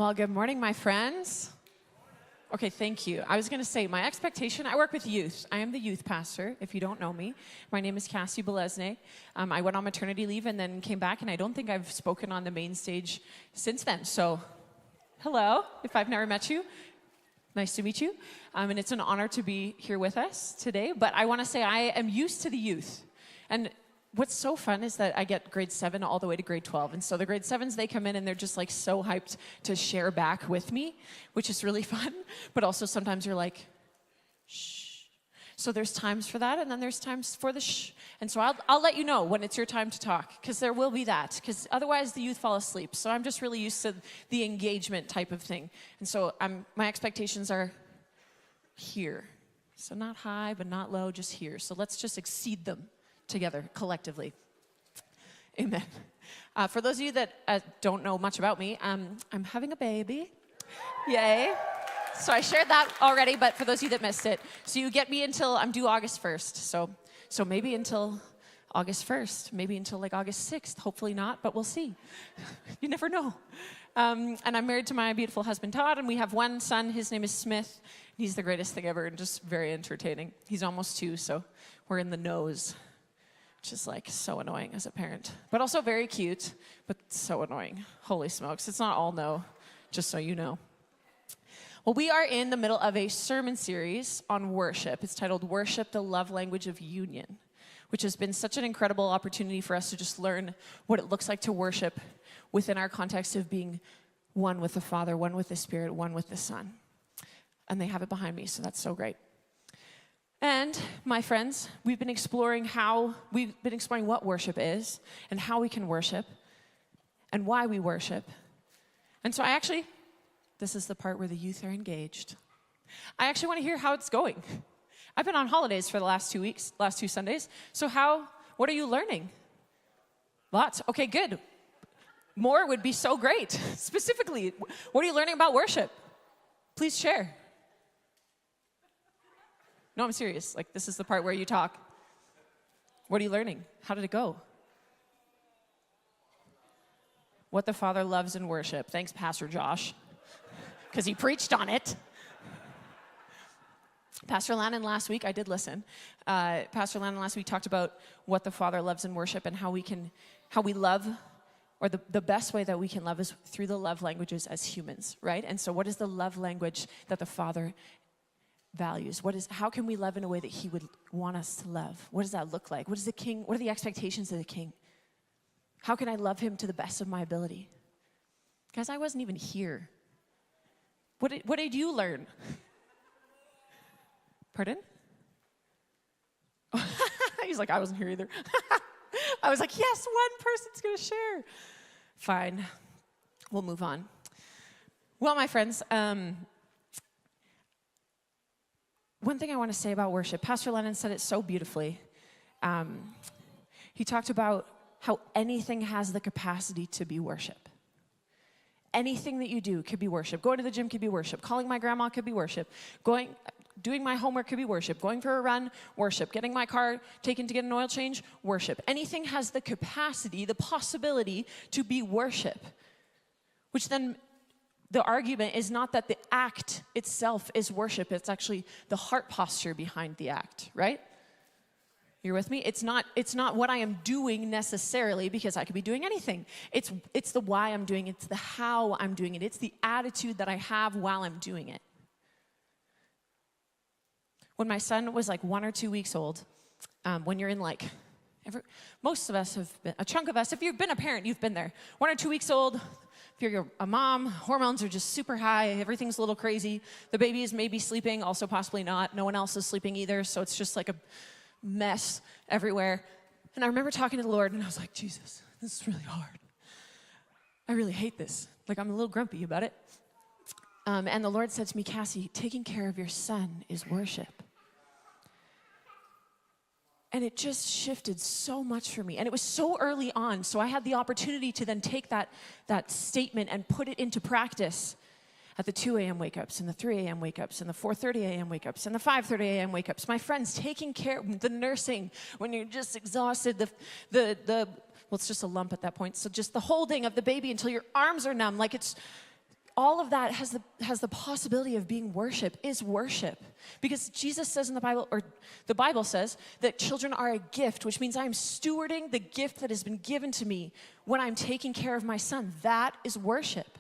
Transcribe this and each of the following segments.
Well, good morning, my friends. Okay, thank you. I was going to say, my expectation, I work with youth. I am the youth pastor, if you don't know me. My name is Cassie. I went on maternity leave and then came back, and I don't think I've spoken on the main stage since then. So, hello, if I've never met you. Nice to meet you. And it's an honor to be here with us today. But I want to say I am used to the youth. And what's so fun is that I get grade 7 all the way to grade 12. And so the grade 7s, they come in and they're just like so hyped to share back with me, which is really fun. But also sometimes you're like, shh. So there's times for that, and then there's times for the shh. And so I'll let you know when it's your time to talk, because there will be that. Because otherwise the youth fall asleep. So I'm just really used to the engagement type of thing. And so my expectations are here. So not high, but not low, just here. So let's just exceed them together, collectively. Amen. For those of you that don't know much about me, I'm having a baby. Yay. So I shared that already, but for those of you that missed it, so you get me until I'm due August 1st. So maybe until August 1st, maybe until like August 6th. Hopefully not, but we'll see. You never know. And I'm married to my beautiful husband, Todd, and we have one son. His name is Smith. He's the greatest thing ever and just very entertaining. He's almost 2, so we're in the nose. Which is like so annoying as a parent, but also very cute, but so annoying. Holy smokes, it's not all no, just so you know. Well, we are in the middle of a sermon series on worship. It's titled Worship, the Love Language of Union, which has been such an incredible opportunity for us to just learn what it looks like to worship within our context of being one with the Father, one with the Spirit, one with the Son. And they have it behind me, so that's so great. And, my friends, we've been exploring what worship is and how we can worship and why we worship. And so this is the part where the youth are engaged. I actually want to hear how it's going. I've been on holidays for the last 2 weeks, last 2 Sundays. So what are you learning? Lots. Okay, good. More would be so great. Specifically, what are you learning about worship? Please share. No, I'm serious. Like, this is the part where you talk. What are you learning? How did it go? What the Father loves in worship. Thanks, Pastor Josh, because he preached on it. Pastor Lannon last week, I did listen. Pastor Lannon last week talked about what the Father loves in worship and how we love, or the best way that we can love is through the love languages as humans, right? And so what is the love language that the Father values? How can we love in a way that he would want us to love? What does that look like? What are the expectations of the king? How can I love him to the best of my ability? Guys, I wasn't even here. What did you learn? Pardon? He's like, I wasn't here either. I was like, yes, one person's going to share. Fine. We'll move on. Well, my friends, one thing I want to say about worship, Pastor Lennon said it so beautifully. He talked about how anything has the capacity to be worship. Anything that you do could be worship. Going to the gym could be worship. Calling my grandma could be worship. Doing my homework could be worship. Going for a run, worship. Getting my car taken to get an oil change, worship. Anything has the capacity, the possibility to be worship, which then the argument is not that the act itself is worship. It's actually the heart posture behind the act, right? You're with me? It's not what I am doing necessarily, because I could be doing anything. It's the why I'm doing it. It's the how I'm doing it. It's the attitude that I have while I'm doing it. When my son was like 1 or 2 weeks old, when you're in like, most of us have been, a chunk of us, if you've been a parent, you've been there. 1 or 2 weeks old, if you're a mom, hormones are just super high, everything's a little crazy. The baby is maybe sleeping, also possibly not. No one else is sleeping either, so it's just like a mess everywhere. And I remember talking to the Lord, and I was like, Jesus, this is really hard. I really hate this. Like, I'm a little grumpy about it. And the Lord said to me, Cassie, taking care of your son is worship. And it just shifted so much for me. And it was so early on, so I had the opportunity to then take that statement and put it into practice at the 2 a.m. wake-ups and the 3 a.m. wake-ups and the 4:30 a.m. wake-ups and the 5:30 a.m. wake-ups. My friends, taking care, the nursing, when you're just exhausted, well, it's just a lump at that point, so just the holding of the baby until your arms are numb, like it's, all of that has the possibility of being worship, is worship. Because Jesus says in the Bible, or the Bible says, that children are a gift, which means I'm stewarding the gift that has been given to me when I'm taking care of my son. That is worship.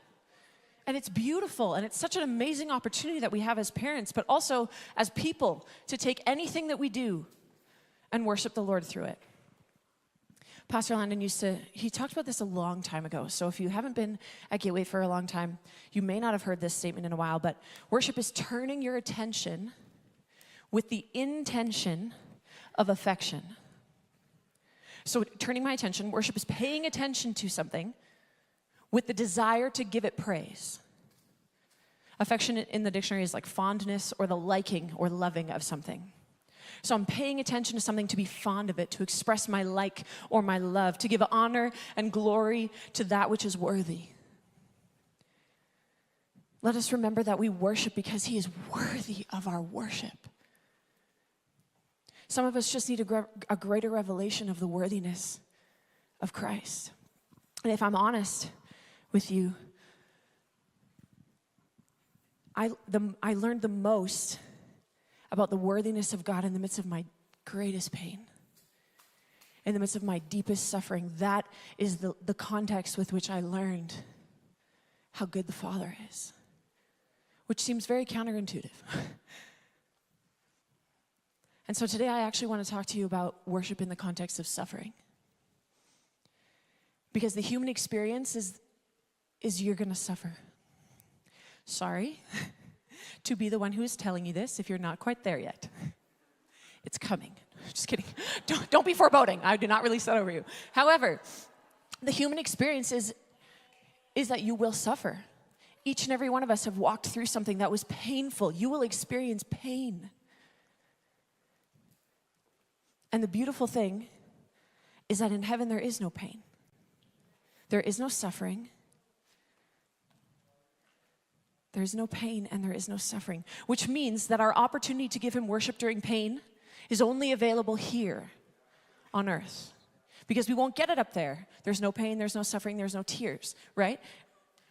And it's beautiful, and it's such an amazing opportunity that we have as parents, but also as people, to take anything that we do and worship the Lord through it. Pastor Landon he talked about this a long time ago. So if you haven't been at Gateway for a long time, you may not have heard this statement in a while, but worship is turning your attention with the intention of affection. So turning my attention, worship is paying attention to something with the desire to give it praise. Affection in the dictionary is like fondness or the liking or loving of something. So I'm paying attention to something to be fond of it, to express my like or my love, to give honor and glory to that which is worthy. Let us remember that we worship because he is worthy of our worship. Some of us just need a greater revelation of the worthiness of Christ. And if I'm honest with you, I learned the most about the worthiness of God in the midst of my greatest pain, in the midst of my deepest suffering. That is the context with which I learned how good the Father is, which seems very counterintuitive. And so today I actually want to talk to you about worship in the context of suffering. Because the human experience is you're going to suffer. Sorry to be the one who is telling you this if you're not quite there yet. It's coming. Just kidding. Don't be foreboding. I did not release that over you. However, the human experience is that you will suffer. Each and every one of us have walked through something that was painful. You will experience pain. And the beautiful thing is that in heaven there is no pain. There is no suffering. There is no pain and there is no suffering, which means that our opportunity to give him worship during pain is only available here on earth, because we won't get it up there. There's no pain, there's no suffering, there's no tears, right?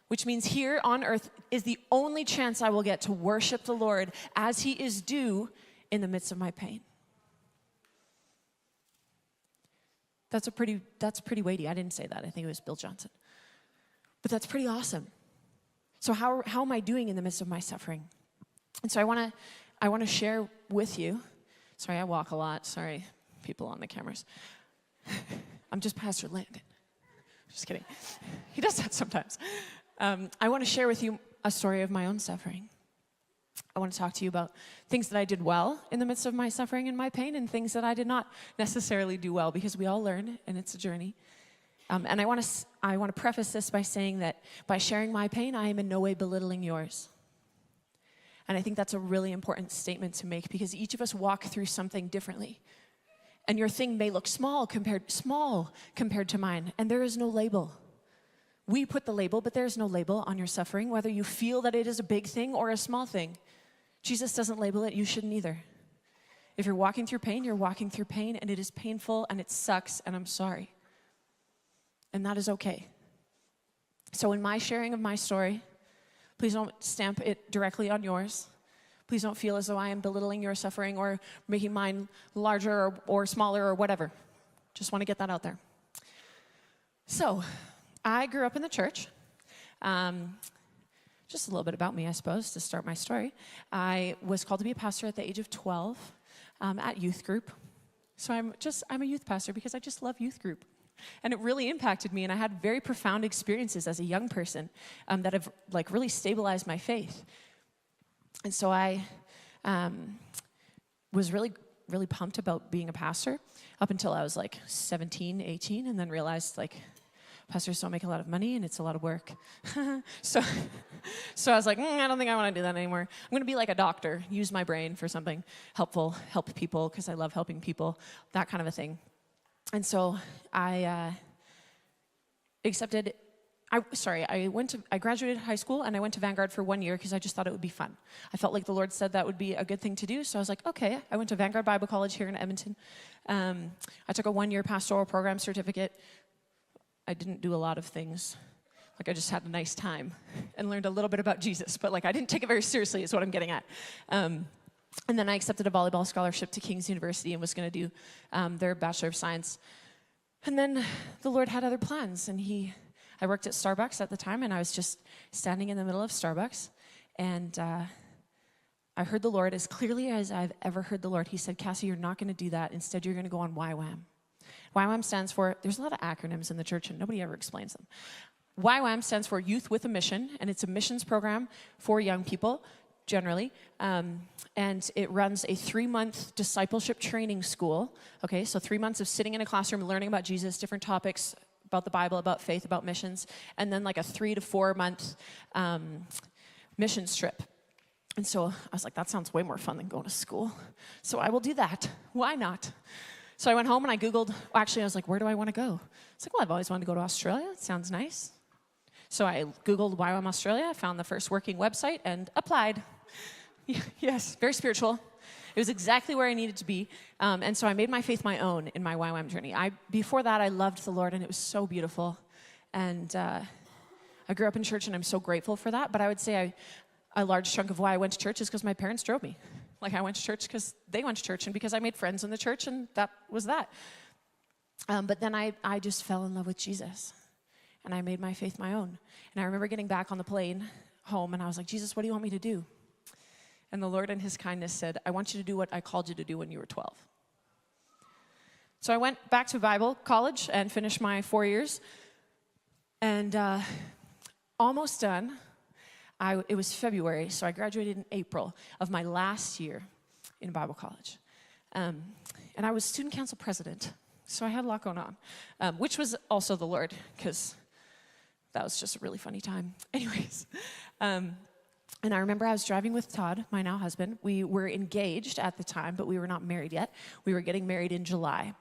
Which means here on earth is the only chance I will get to worship the Lord as he is due in the midst of my pain. That's pretty weighty. I didn't say that. I think it was Bill Johnson. But that's pretty awesome. So how am I doing in the midst of my suffering? And so I want to share with you. Sorry, I walk a lot. Sorry, people on the cameras. I'm just Pastor Landon. Just kidding. He does that sometimes. I want to share with you a story of my own suffering. I want to talk to you about things that I did well in the midst of my suffering and my pain, and things that I did not necessarily do well, because we all learn, and it's a journey. And I want to preface this by saying that by sharing my pain, I am in no way belittling yours. And I think that's a really important statement to make, because each of us walk through something differently. And your thing may look small compared to mine, and there is no label. We put the label, but there's no label on your suffering, whether you feel that it is a big thing or a small thing. Jesus doesn't label it. You shouldn't either. If you're walking through pain, you're walking through pain, and it is painful, and it sucks, and I'm sorry. And that is okay. So in my sharing of my story, please don't stamp it directly on yours. Please don't feel as though I am belittling your suffering or making mine larger or smaller or whatever. Just want to get that out there. So, I grew up in the church. Just a little bit about me, I suppose, to start my story. I was called to be a pastor at the age of 12 at youth group. So I'm a youth pastor because I just love youth group. And it really impacted me, and I had very profound experiences as a young person that have really stabilized my faith. And so I was really, really pumped about being a pastor up until I was 17, 18, and then realized pastors don't make a lot of money, and it's a lot of work. So I was like, I don't think I want to do that anymore. I'm going to be like a doctor, use my brain for something helpful, help people because I love helping people, that kind of a thing. And so I I graduated high school, and I went to Vanguard for 1 year because I just thought it would be fun. I felt like the Lord said that would be a good thing to do, so I was like, okay. I went to Vanguard Bible College here in Edmonton. I took a 1-year pastoral program certificate. I didn't do a lot of things. Like I just had a nice time and learned a little bit about Jesus, but like I didn't take it very seriously is what I'm getting at. And then I accepted a volleyball scholarship to King's University and was going to do their Bachelor of Science. And then the Lord had other plans, and I worked at Starbucks at the time, and I was just standing in the middle of Starbucks, and I heard the Lord as clearly as I've ever heard the Lord. He said, Cassie, you're not going to do that. Instead, you're going to go on YWAM. YWAM stands for, there's a lot of acronyms in the church, and nobody ever explains them. YWAM stands for Youth with a Mission, and it's a missions program for young people, generally. And it runs a 3-month discipleship training school. Okay, so 3 months of sitting in a classroom, learning about Jesus, different topics about the Bible, about faith, about missions, and then like a 3 to 4 month missions trip. And so I was like, that sounds way more fun than going to school. So I will do that. Why not? So I went home and I Googled, I was like, where do I want to go? It's like, well, I've always wanted to go to Australia. It sounds nice. So I Googled YWAM Australia, I found the first working website and applied. Yes, very spiritual. It was exactly where I needed to be. And so I made my faith my own in my YWAM journey. Before that, I loved the Lord, and it was so beautiful. And I grew up in church, and I'm so grateful for that. But I would say a large chunk of why I went to church is because my parents drove me. Like, I went to church because they went to church, and because I made friends in the church, and that was that. But then I just fell in love with Jesus, and I made my faith my own. And I remember getting back on the plane home, and I was like, Jesus, what do you want me to do? And the Lord in his kindness said, I want you to do what I called you to do when you were 12. So I went back to Bible college and finished my 4 years. And almost done. It was February, so I graduated in April of my last year in Bible college. And I was student council president, so I had a lot going on, which was also the Lord, because that was just a really funny time. Anyways, and I remember I was driving with Todd, my now husband. We were engaged at the time, but we were not married yet. We were getting married in July,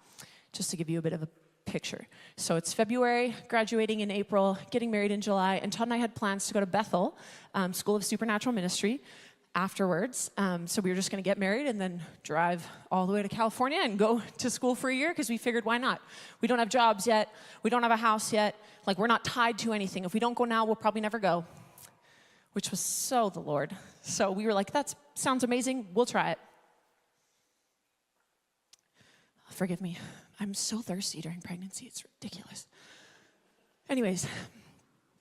just to give you a bit of a picture. So it's February, graduating in April, getting married in July, and Todd and I had plans to go to Bethel, School of Supernatural Ministry, afterwards. So we were just going to get married and then drive all the way to California and go to school for a year, because we figured, why not? We don't have jobs yet. We don't have a house yet. Like, we're not tied to anything. If we don't go now, we'll probably never go. Which was so the Lord. So we were like, that sounds amazing. We'll try it. Forgive me. I'm so thirsty during pregnancy. It's ridiculous. Anyways,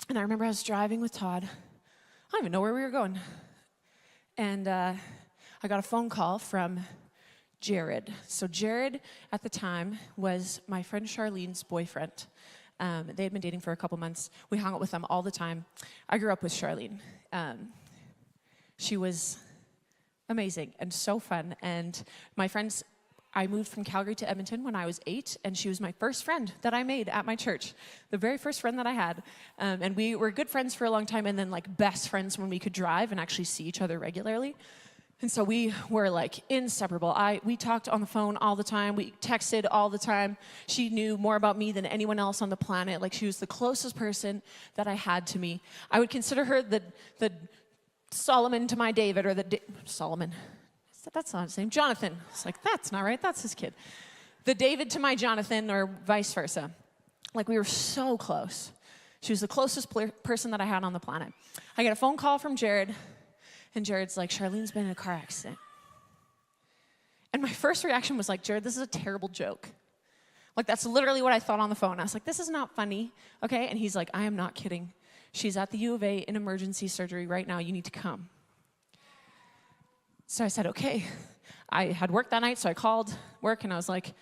and I remember I was driving with Todd. I don't even know where we were going. And I got a phone call from Jared. So Jared, at the time, was my friend Charlene's boyfriend. They had been dating for a couple months. We hung out with them all the time. I grew up with Charlene. She was amazing and so fun. And my friends, I moved from Calgary to Edmonton when I was 8, and she was my first friend that I made at my church, the very first friend that I had. And we were good friends for a long time, and then like best friends when we could drive and actually see each other regularly. And so we were like inseparable. We talked on the phone all the time. We texted all the time. She knew more about me than anyone else on the planet. Like, she was the closest person that I had to me. I would consider her the Solomon to my David, or Solomon. That's not his name. Jonathan. It's like, that's not right. That's his kid. The David to my Jonathan, or vice versa. Like, we were so close. She was the closest person that I had on the planet. I get a phone call from Jared. And Jared's like, Charlene's been in a car accident. And my first reaction was like, Jared, this is a terrible joke. Like, that's literally what I thought on the phone. I was like, this is not funny, okay? And he's like, I am not kidding. She's at the U of A in emergency surgery right now. You need to come. So I said, okay. I had work that night, so I called work, and I was like,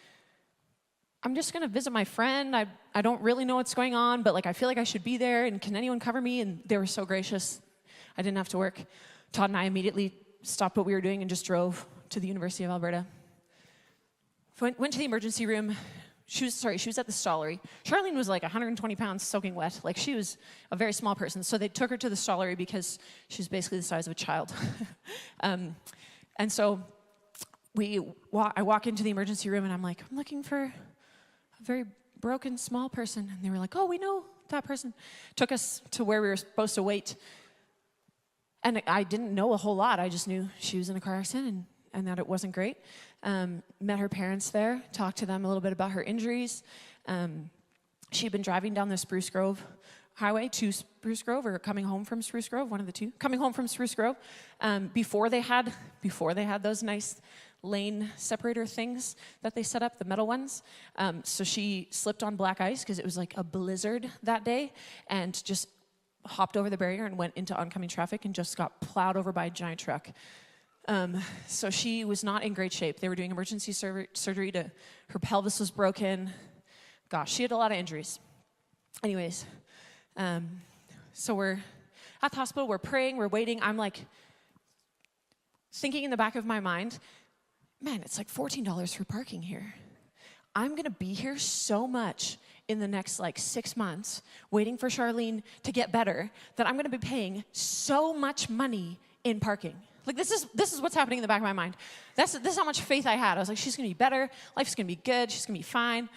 I'm just going to visit my friend. I don't really know what's going on, but like, I feel like I should be there, and can anyone cover me? And they were so gracious. I didn't have to work. Todd and I immediately stopped what we were doing and just drove to the University of Alberta. Went to the emergency room. She was at the stollery. Charlene was like 120 pounds soaking wet. Like, she was a very small person. So they took her to the stollery because she's basically the size of a child. And so I walk into the emergency room, and I'm like, I'm looking for a very broken, small person. And they were like, oh, we know that person. Took us to where we were supposed to wait. And I didn't know a whole lot. I just knew she was in a car accident and that it wasn't great. Met her parents there, talked to them a little bit about her injuries. She'd been driving down the Spruce Grove highway to Spruce Grove or coming home from Spruce Grove, one of the two. Coming home from Spruce Grove, before they had those nice lane separator things that they set up, the metal ones. So she slipped on black ice because it was like a blizzard that day and just hopped over the barrier and went into oncoming traffic and just got plowed over by a giant truck. So she was not in great shape. They were doing emergency surgery her pelvis was broken. Gosh, she had a lot of injuries. Anyways, so we're at the hospital, we're praying, we're waiting. I'm like thinking in the back of my mind, man, it's like $14 for parking here. I'm gonna be here so much in the next like 6 months waiting for Charlene to get better that I'm gonna be paying so much money in parking. Like this is what's happening in the back of my mind. This is how much faith I had. I was like, she's gonna be better, life's gonna be good, she's gonna be fine.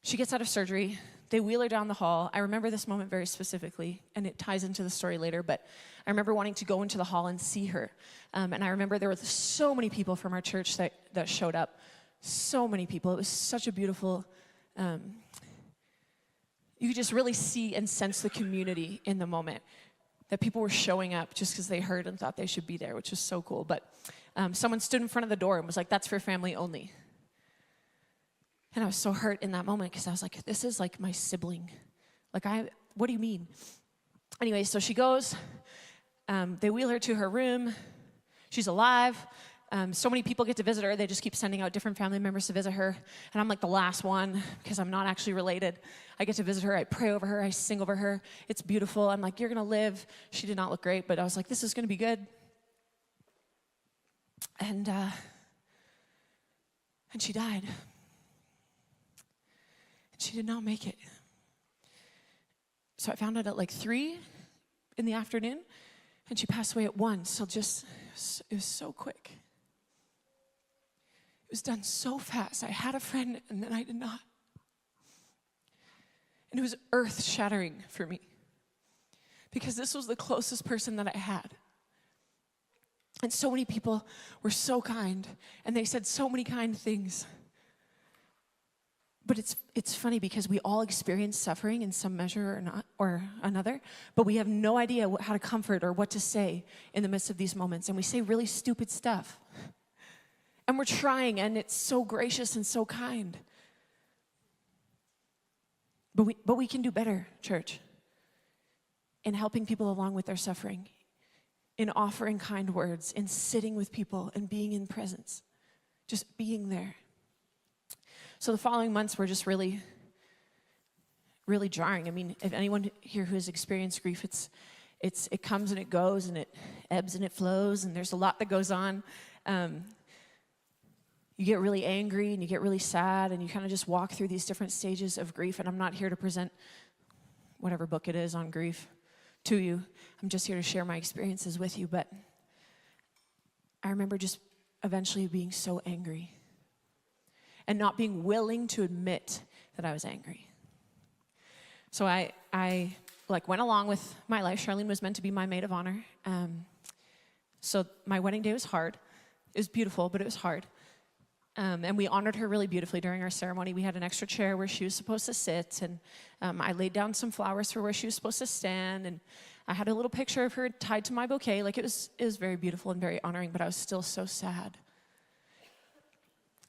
She gets out of surgery. They wheel her down the hall. I remember this moment very specifically, and it ties into the story later, but I remember wanting to go into the hall and see her. And I remember there were so many people from our church that showed up. So many people. It was such a beautiful, you could just really see and sense the community in the moment. That people were showing up just because they heard and thought they should be there, which was so cool. But someone stood in front of the door and was like, that's for family only. And I was so hurt in that moment because I was like, this is like my sibling. Like, what do you mean? Anyway, so she goes, they wheel her to her room. She's alive. So many people get to visit her. They just keep sending out different family members to visit her. And I'm like the last one because I'm not actually related. I get to visit her. I pray over her. I sing over her. It's beautiful. I'm like, you're going to live. She did not look great, but I was like, this is going to be good. And she died. She did not make it. So I found out at like 3 in the afternoon, and she passed away at 1. So it was so quick. It was done so fast. I had a friend, and then I did not. And it was earth-shattering for me because this was the closest person that I had. And so many people were so kind, and they said so many kind things. But it's funny because we all experience suffering in some measure or another, but we have no idea how to comfort or what to say in the midst of these moments. And we say really stupid stuff. And we're trying, and it's so gracious and so kind. But we can do better, church, in helping people along with their suffering, in offering kind words, in sitting with people and being in presence, just being there. So the following months were just really, really jarring. I mean, if anyone here who has experienced grief, it comes and it goes and it ebbs and it flows and there's a lot that goes on. You get really angry and you get really sad and you kind of just walk through these different stages of grief. And I'm not here to present whatever book it is on grief to you. I'm just here to share my experiences with you. But I remember just eventually being so angry. And not being willing to admit that I was angry. So I went along with my life. Charlene was meant to be my maid of honor. So my wedding day was hard. It was beautiful, but it was hard. And we honored her really beautifully during our ceremony. We had an extra chair where she was supposed to sit, and I laid down some flowers for where she was supposed to stand, and I had a little picture of her tied to my bouquet. Like it was very beautiful and very honoring, but I was still so sad.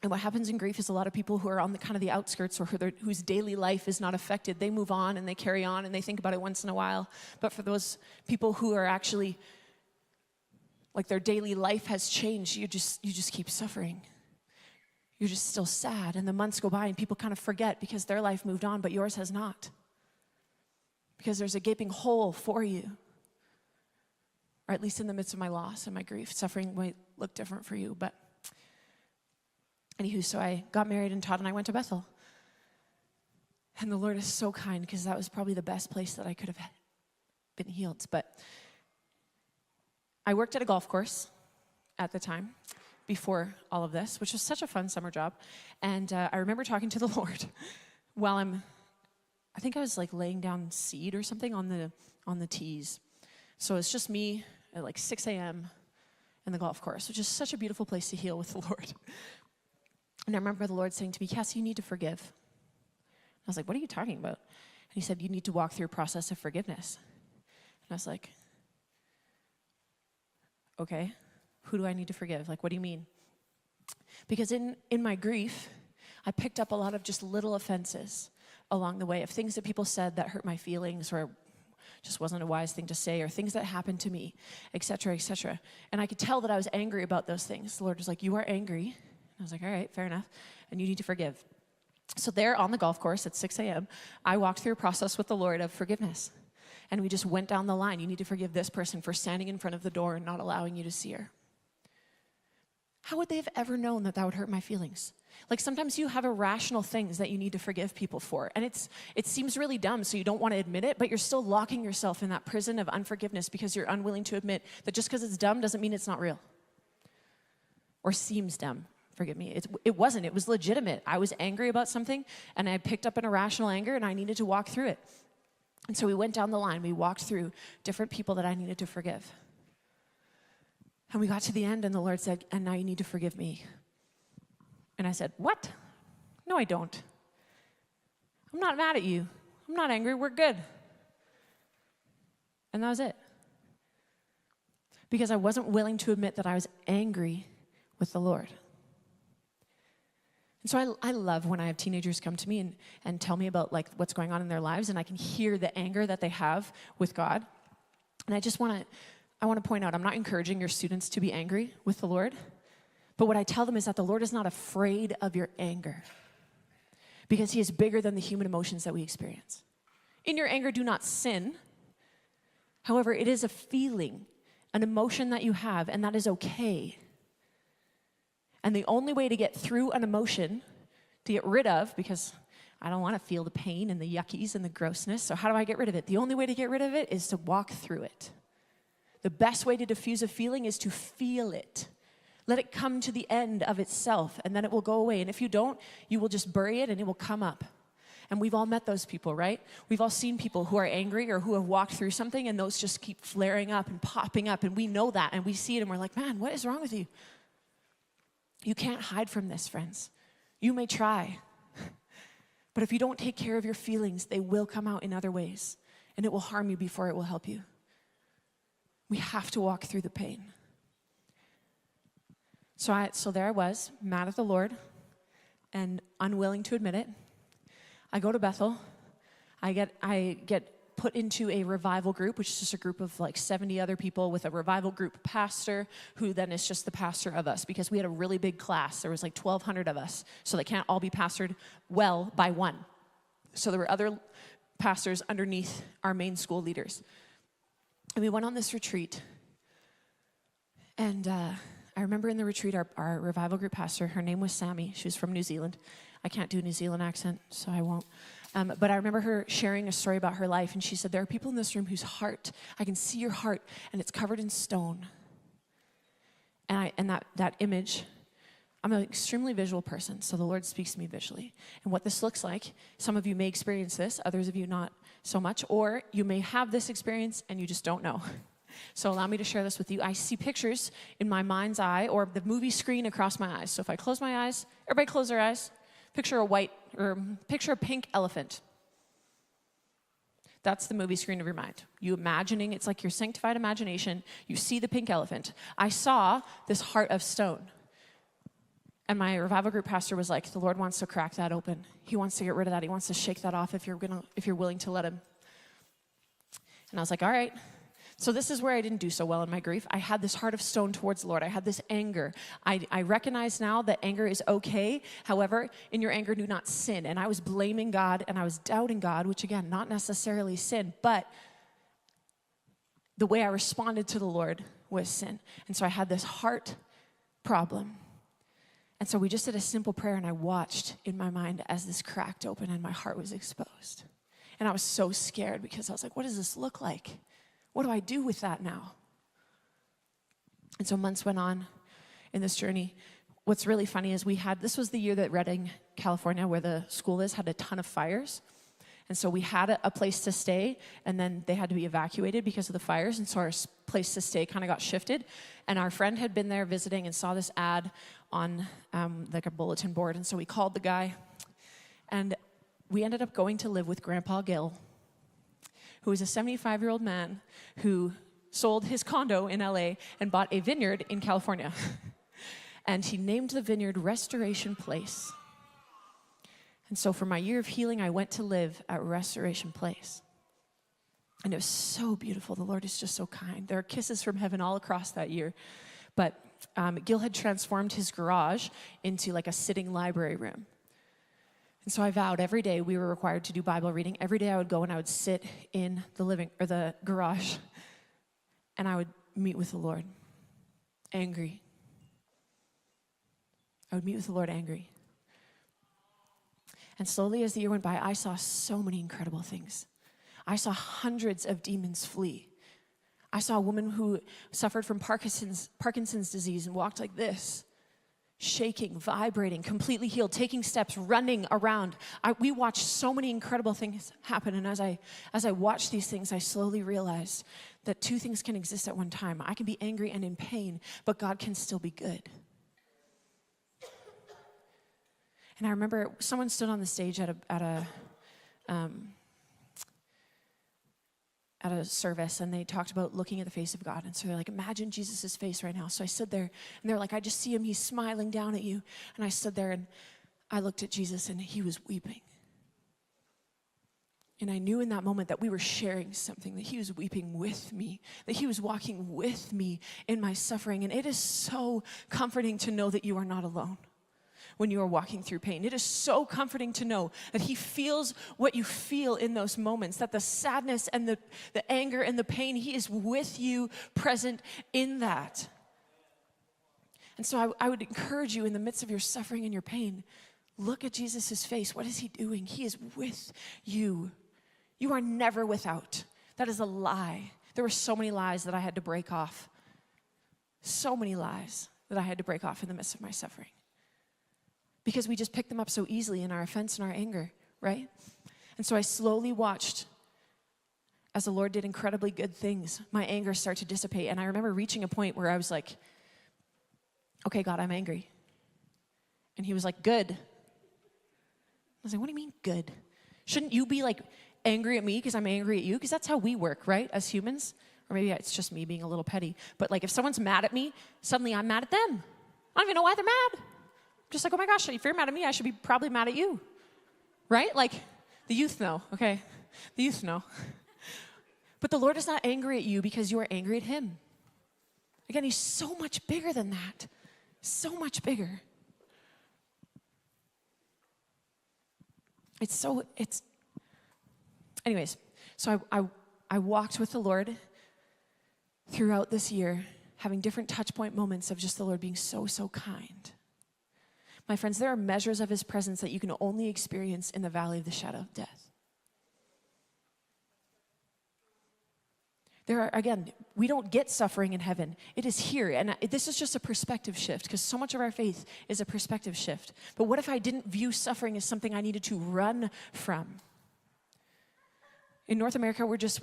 And what happens in grief is a lot of people who are on the outskirts or whose daily life is not affected, they move on and they carry on and they think about it once in a while. But for those people who are actually, like their daily life has changed, you just keep suffering. You're just still sad. And the months go by and people kind of forget because their life moved on, but yours has not. Because there's a gaping hole for you. Or at least in the midst of my loss and my grief. Suffering might look different for you, but anywho, so I got married and Todd and I went to Bethel. And the Lord is so kind because that was probably the best place that I could have been healed. But I worked at a golf course at the time before all of this, which was such a fun summer job. And I remember talking to the Lord while I think I was like laying down seed or something on the tees. So it's just me at like 6 a.m. in the golf course, which is such a beautiful place to heal with the Lord. And I remember the Lord saying to me, Cassie, you need to forgive. I was like, what are you talking about? And he said, you need to walk through a process of forgiveness. And I was like, okay, who do I need to forgive? Like, what do you mean? Because in my grief, I picked up a lot of just little offenses along the way of things that people said that hurt my feelings or just wasn't a wise thing to say, or things that happened to me, et cetera, et cetera. And I could tell that I was angry about those things. The Lord was like, you are angry. And I was like, all right, fair enough. And you need to forgive. So there on the golf course at 6 a.m., I walked through a process with the Lord of forgiveness. And we just went down the line. You need to forgive this person for standing in front of the door and not allowing you to see her. How would they have ever known that that would hurt my feelings? Like, sometimes you have irrational things that you need to forgive people for. And it seems really dumb, so you don't want to admit it, but you're still locking yourself in that prison of unforgiveness because you're unwilling to admit that just because it's dumb doesn't mean it's not real. Or seems dumb. Forgive me. It wasn't. It was legitimate. I was angry about something, and I picked up an irrational anger, and I needed to walk through it. And so we went down the line. We walked through different people that I needed to forgive. And we got to the end, and the Lord said, and now you need to forgive me. And I said, what? No, I don't. I'm not mad at you. I'm not angry. We're good. And that was it. Because I wasn't willing to admit that I was angry with the Lord. And so I love when I have teenagers come to me and tell me about like what's going on in their lives, and I can hear the anger that they have with God. And I want to point out, I'm not encouraging your students to be angry with the Lord, but what I tell them is that the Lord is not afraid of your anger because he is bigger than the human emotions that we experience. In your anger, do not sin. However, it is a feeling, an emotion that you have, and that is okay. And the only way to get through an emotion, to get rid of, because I don't want to feel the pain and the yuckies and the grossness, so how do I get rid of it? The only way to get rid of it is to walk through it. The best way to diffuse a feeling is to feel it. Let it come to the end of itself, and then it will go away. And if you don't, you will just bury it, and it will come up. And we've all met those people, right? We've all seen people who are angry or who have walked through something, and those just keep flaring up and popping up, and we know that, and we see it, and we're like, man, what is wrong with you? You can't hide from this, friends. You may try, but if you don't take care of your feelings, they will come out in other ways, and it will harm you before it will help you. We have to walk through the pain. So there I was, mad at the Lord and unwilling to admit it. I go to Bethel. I get put into a revival group, which is just a group of like 70 other people with a revival group pastor who then is just the pastor of us, because we had a really big class. There was like 1,200 of us, so they can't all be pastored well by one. So there were other pastors underneath our main school leaders. And we went on this retreat, and I remember in the retreat, our revival group pastor, her name was Sammy. She was from New Zealand. I can't do a New Zealand accent, so I won't. But I remember her sharing a story about her life, and she said, there are people in this room whose heart, I can see your heart, and it's covered in stone. And that image, I'm an extremely visual person, so the Lord speaks to me visually. And what this looks like, some of you may experience this, others of you not so much, or you may have this experience and you just don't know. So allow me to share this with you. I see pictures in my mind's eye or the movie screen across my eyes. So if I close my eyes, everybody close their eyes. Picture a pink elephant. That's the movie screen of your mind. You imagining, it's like your sanctified imagination. You see the pink elephant. I saw this heart of stone. And my revival group pastor was like, the Lord wants to crack that open. He wants to get rid of that. He wants to shake that off if you're willing to let him. And I was like, all right. So this is where I didn't do so well in my grief. I had this heart of stone towards the Lord. I had this anger. I recognize now that anger is okay. However, in your anger, do not sin. And I was blaming God, and I was doubting God, which again, not necessarily sin, but the way I responded to the Lord was sin. And so I had this heart problem. And so we just did a simple prayer, and I watched in my mind as this cracked open and my heart was exposed. And I was so scared because I was like, what does this look like? What do I do with that now? And so months went on in this journey. What's really funny is this was the year that Redding, California, where the school is, had a ton of fires. And so we had a place to stay, and then they had to be evacuated because of the fires. And so our place to stay kind of got shifted. And our friend had been there visiting and saw this ad on like a bulletin board. And so we called the guy. And we ended up going to live with Grandpa Gil, who is a 75-year-old man who sold his condo in LA and bought a vineyard in California. And he named the vineyard Restoration Place. And so for my year of healing, I went to live at Restoration Place. And it was so beautiful. The Lord is just so kind. There are kisses from heaven all across that year. But Gil had transformed his garage into like a sitting library room. And so I vowed every day we were required to do Bible reading. Every day I would go and I would sit in the garage, and I would meet with the Lord, angry. I would meet with the Lord angry. And slowly as the year went by, I saw so many incredible things. I saw hundreds of demons flee. I saw a woman who suffered from Parkinson's disease and walked like this, shaking, vibrating, completely healed, taking steps, running around. We watched so many incredible things happen. And as I watched these things, I slowly realized that two things can exist at one time. I can be angry and in pain, but God can still be good. And I remember someone stood on the stage at a service, and they talked about looking at the face of God. And so they're like, imagine Jesus' face right now. So I stood there, and they're like, I just see him. He's smiling down at you. And I stood there, and I looked at Jesus, and he was weeping. And I knew in that moment that we were sharing something, that he was weeping with me, that he was walking with me in my suffering. And it is so comforting to know that you are not alone when you are walking through pain. It is so comforting to know that he feels what you feel in those moments, that the sadness and the anger and the pain, he is with you, present in that. And so I would encourage you in the midst of your suffering and your pain, look at Jesus' face. What is he doing? He is with you. You are never without. That is a lie. There were so many lies that I had to break off. So many lies that I had to break off in the midst of my suffering. Because we just pick them up so easily in our offense and our anger, right? And so I slowly watched as the Lord did incredibly good things, my anger start to dissipate. And I remember reaching a point where I was like, okay, God, I'm angry. And he was like, good. I was like, what do you mean good? Shouldn't you be like angry at me because I'm angry at you? Because that's how we work, right, as humans? Or maybe it's just me being a little petty. But like if someone's mad at me, suddenly I'm mad at them. I don't even know why they're mad. Just like, oh my gosh, if you're mad at me, I should be probably mad at you, right? Like, the youth know, okay? The youth know. But the Lord is not angry at you because you are angry at him. Again, he's so much bigger than that. So much bigger. Anyways, so I walked with the Lord throughout this year, having different touch point moments of just the Lord being so, so kind. My friends, there are measures of his presence that you can only experience in the valley of the shadow of death. We don't get suffering in heaven. It is here. And this is just a perspective shift, because so much of our faith is a perspective shift. But what if I didn't view suffering as something I needed to run from? In North America, we just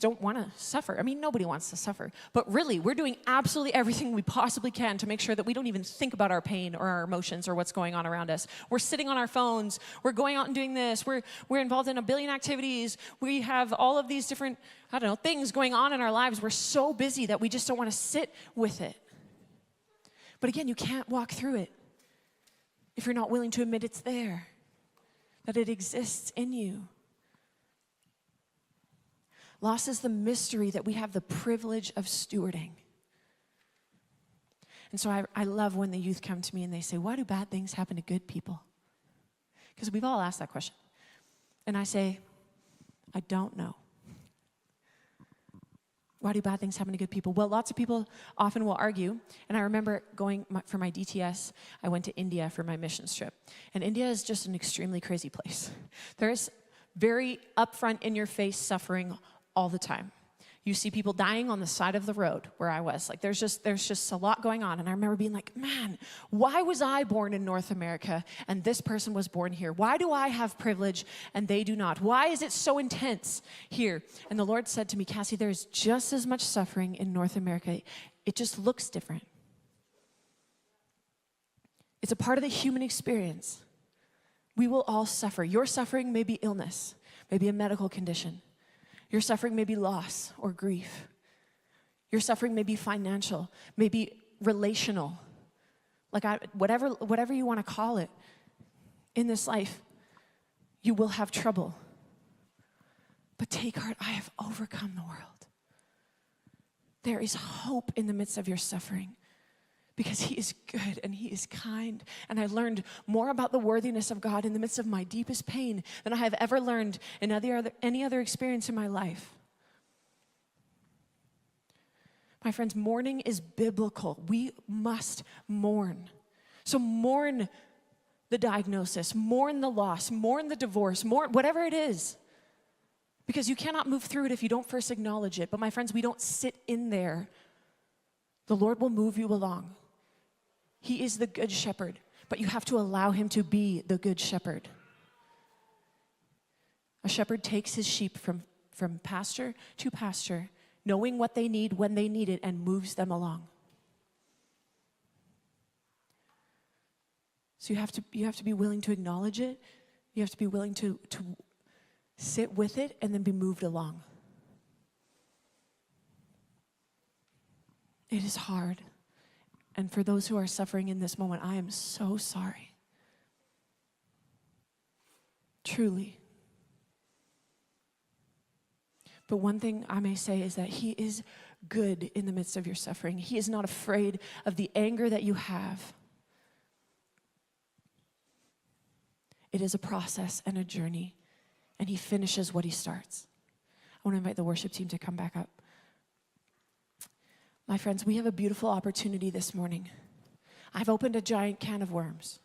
don't want to suffer. I mean, nobody wants to suffer. But really, we're doing absolutely everything we possibly can to make sure that we don't even think about our pain or our emotions or what's going on around us. We're sitting on our phones. We're going out and doing this. We're involved in a billion activities. We have all of these different, things going on in our lives. We're so busy that we just don't want to sit with it. But again, you can't walk through it if you're not willing to admit it's there, that it exists in you. Loss is the mystery that we have the privilege of stewarding. And so I love when the youth come to me and they say, why do bad things happen to good people? Because we've all asked that question. And I say, I don't know. Why do bad things happen to good people? Well, lots of people often will argue. And I remember going for my DTS, I went to India for my missions trip. And India is just an extremely crazy place. There's very upfront, in-your-face suffering all the time. You see people dying on the side of the road where I was. Like there's just a lot going on. And I remember being like, man, why was I born in North America and this person was born here? Why do I have privilege and they do not? Why is it so intense here? And the Lord said to me, Cassie, there's just as much suffering in North America. It just looks different. It's a part of the human experience. We will all suffer. Your suffering may be illness, maybe a medical condition. Your suffering may be loss or grief. Your suffering may be financial, maybe relational. Like whatever you want to call it. In this life, you will have trouble. But take heart, I have overcome the world. There is hope in the midst of your suffering because he is good and he is kind. And I learned more about the worthiness of God in the midst of my deepest pain than I have ever learned in any other experience in my life. My friends, mourning is biblical. We must mourn. So mourn the diagnosis, mourn the loss, mourn the divorce, mourn whatever it is. Because you cannot move through it if you don't first acknowledge it. But my friends, we don't sit in there. The Lord will move you along. He is the good shepherd, but you have to allow him to be the good shepherd. A shepherd takes his sheep from pasture to pasture, knowing what they need when they need it, and moves them along. So you have to be willing to acknowledge it. You have to be willing to sit with it and then be moved along. It is hard. And for those who are suffering in this moment, I am so sorry. Truly. But one thing I may say is that he is good in the midst of your suffering. He is not afraid of the anger that you have. It is a process and a journey. And he finishes what he starts. I want to invite the worship team to come back up. My friends, we have a beautiful opportunity this morning. I've opened a giant can of worms.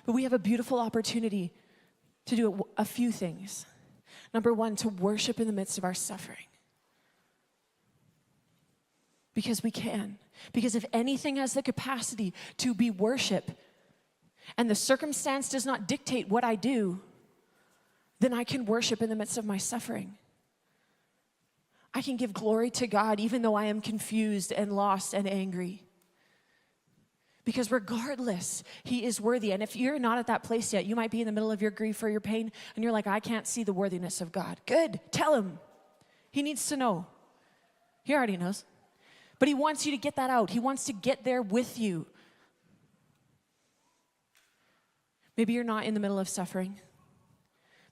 But we have a beautiful opportunity to do a few things. Number one, to worship in the midst of our suffering. Because we can. Because if anything has the capacity to be worship, and the circumstance does not dictate what I do, then I can worship in the midst of my suffering. I can give glory to God even though I am confused and lost and angry. Because regardless, he is worthy. And if you're not at that place yet, you might be in the middle of your grief or your pain, and you're like, I can't see the worthiness of God. Good, tell him. He needs to know. He already knows. But he wants you to get that out. He wants to get there with you. Maybe you're not in the middle of suffering.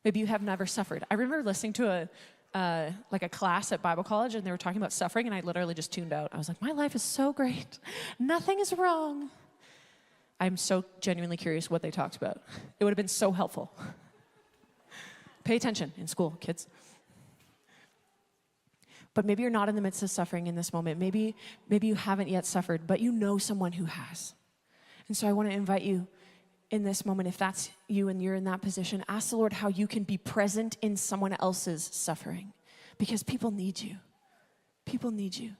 Maybe you have never suffered. I remember listening to a class at Bible college, and they were talking about suffering, and I literally just tuned out. I was like, my life is so great. Nothing is wrong. I'm so genuinely curious what they talked about. It would have been so helpful. Pay attention in school, kids. But maybe you're not in the midst of suffering in this moment. Maybe you haven't yet suffered, but you know someone who has. And so I want to invite you in this moment, if that's you and you're in that position, ask the Lord how you can be present in someone else's suffering. Because people need you. People need you.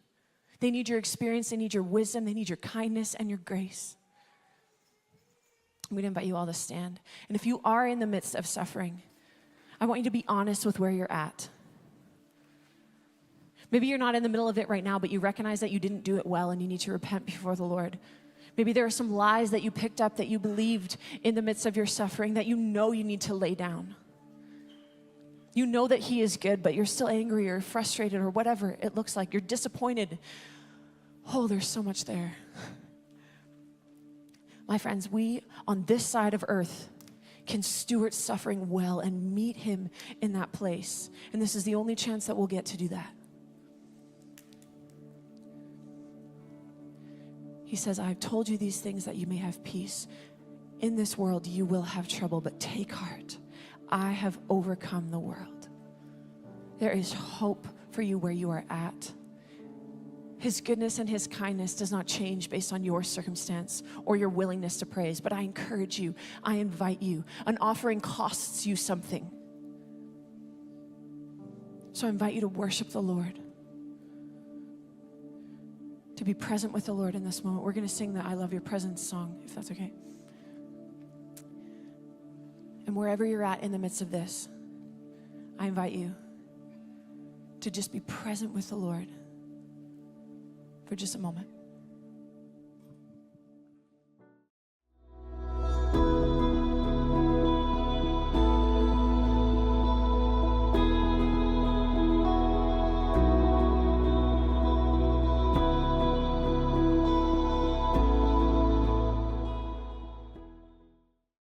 They need your experience, they need your wisdom, they need your kindness and your grace. I'm going to invite you all to stand. And if you are in the midst of suffering, I want you to be honest with where you're at. Maybe you're not in the middle of it right now, but you recognize that you didn't do it well and you need to repent before the Lord. Maybe there are some lies that you picked up that you believed in the midst of your suffering that you know you need to lay down. You know that he is good, but you're still angry or frustrated or whatever it looks like. You're disappointed. Oh, there's so much there. My friends, we on this side of earth can steward suffering well and meet him in that place. And this is the only chance that we'll get to do that. He says, I've told you these things that you may have peace. In this world, you will have trouble, but take heart. I have overcome the world. There is hope for you where you are at. His goodness and his kindness does not change based on your circumstance or your willingness to praise. But I encourage you, I invite you. An offering costs you something. So I invite you to worship the Lord. To be present with the Lord in this moment. We're going to sing the I Love Your Presence song, if that's okay. And wherever you're at in the midst of this, I invite you to just be present with the Lord for just a moment.